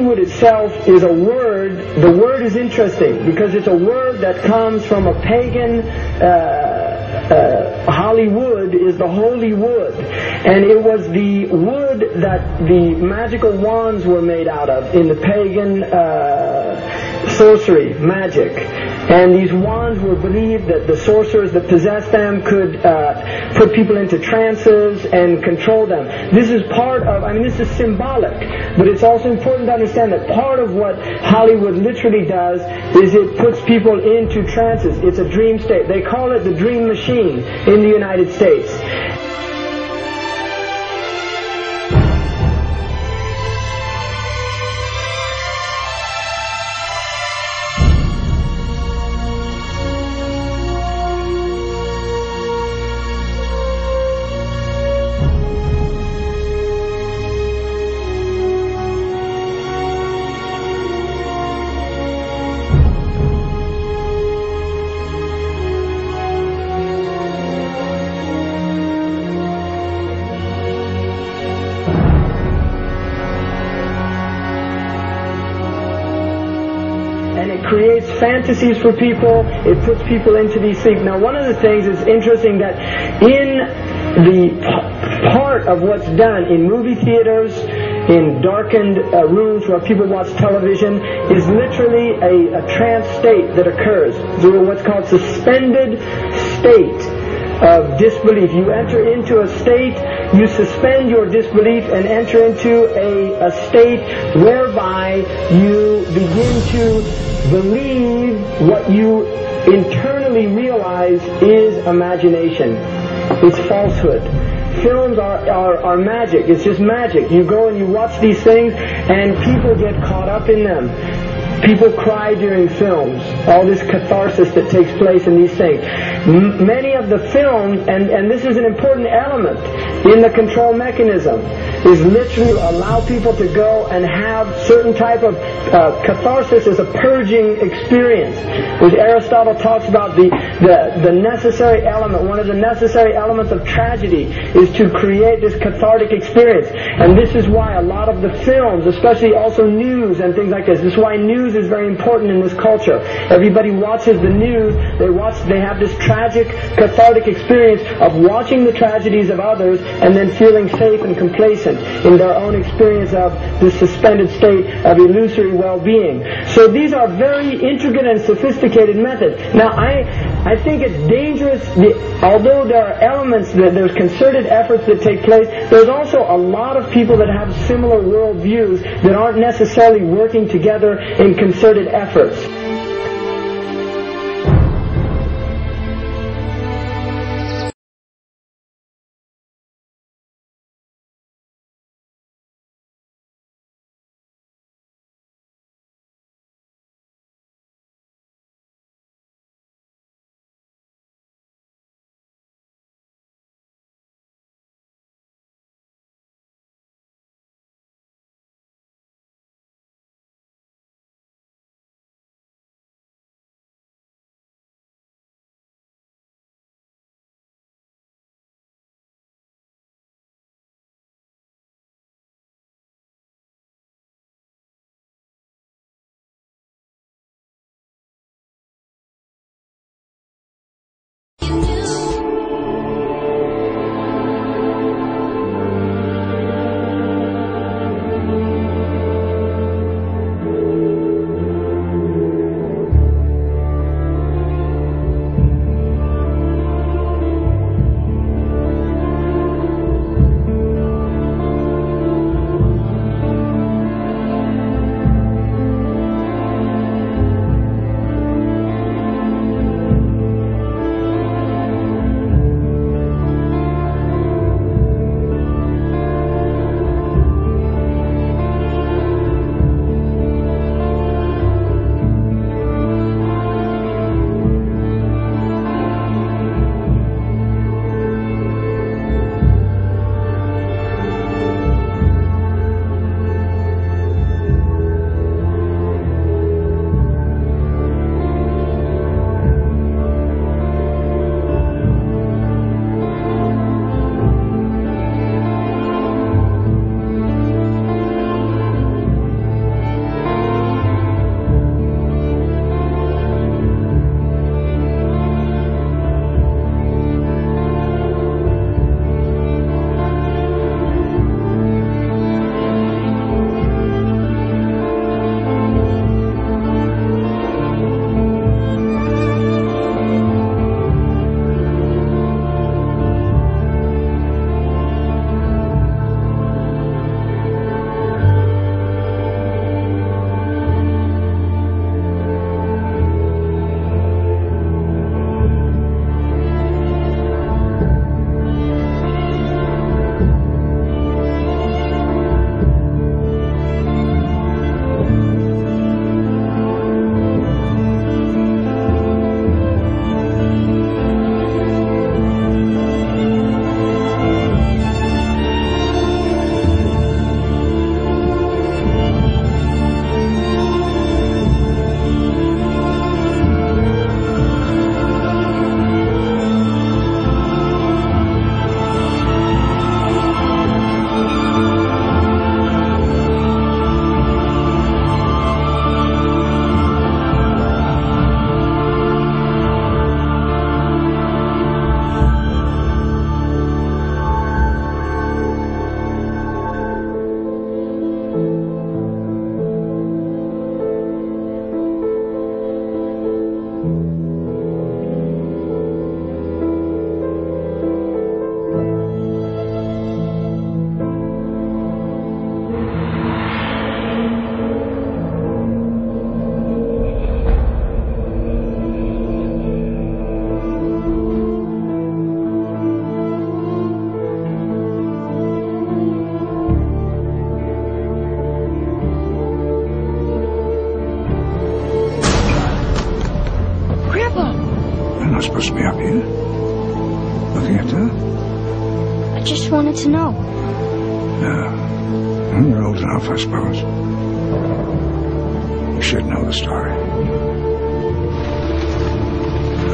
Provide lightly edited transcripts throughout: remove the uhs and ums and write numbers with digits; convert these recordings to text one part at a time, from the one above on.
Hollywood itself is a word. The word is interesting because it's a word that comes from a pagan. Hollywood is the holy wood, and it was the wood that the magical wands were made out of in the pagan sorcery, magic. And these wands were believed that the sorcerers that possessed them could put people into trances and control them. This is part of, this is symbolic, but it's also important to understand that part of what Hollywood literally does is it puts people into trances. It's a dream state. They call it the dream machine in the United States. And it creates fantasies for people. It puts people into these things. Now, one of the things is interesting that in the part of what's done in movie theaters, in darkened rooms where people watch television, is literally a trance state that occurs. What's called suspended state of disbelief. You enter into a state, you suspend your disbelief and enter into a state whereby you begin to believe what you internally realize is imagination. It's falsehood. Films are magic. It's just magic. You go and you watch these things and people get caught up in them. People cry during films. All this catharsis that takes place in these things. Many of the films, and this is an important element in the control mechanism, is literally allow people to go and have certain type of catharsis as a purging experience, which Aristotle talks about the necessary element. One of the necessary elements of tragedy is to create this cathartic experience. And this is why a lot of the films, especially also news and things like this is why news is very important in this culture. Everybody watches the news, they have this tragic, cathartic experience of watching the tragedies of others and then feeling safe and complacent in their own experience of this suspended state of illusory well-being. So these are very intricate and sophisticated methods. Now, I think it's dangerous, although there are elements, there's concerted efforts that take place, there's also a lot of people that have similar worldviews that aren't necessarily working together in concerted efforts. not supposed to be up here. Looking at that? I just wanted to know. No. You're old enough, I suppose. You should know the story.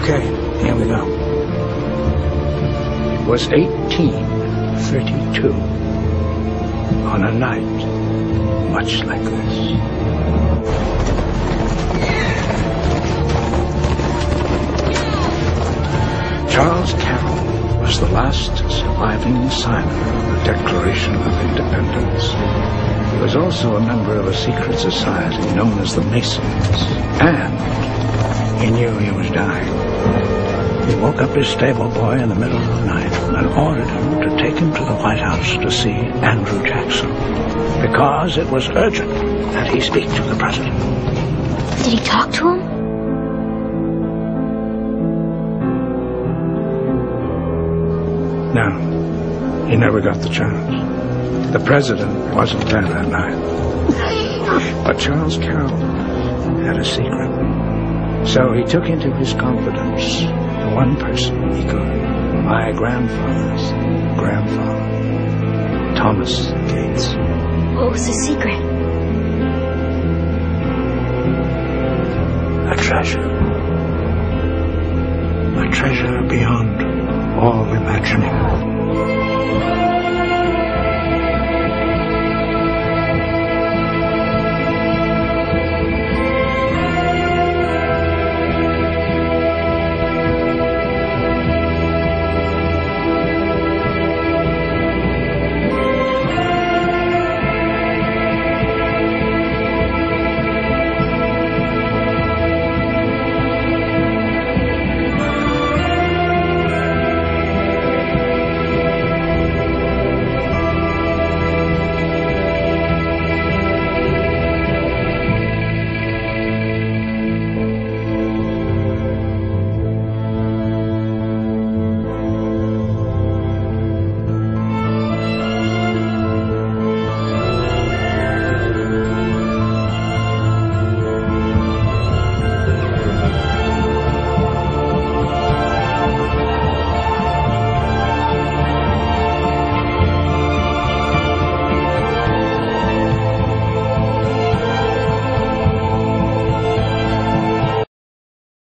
Okay, here we go. It was 1832. On a night much like this. Charles Carroll was the last surviving signer of the Declaration of Independence. He was also a member of a secret society known as the Masons, and he knew he was dying. He woke up his stable boy in the middle of the night and ordered him to take him to the White House to see Andrew Jackson, because it was urgent that he speak to the president. Did he talk to him? No, he never got the chance. The president wasn't there that night. But Charles Carroll had a secret. So he took into his confidence the one person he could. My grandfather's grandfather, Thomas Gates. What was the secret? A treasure. A treasure beyond all imagining.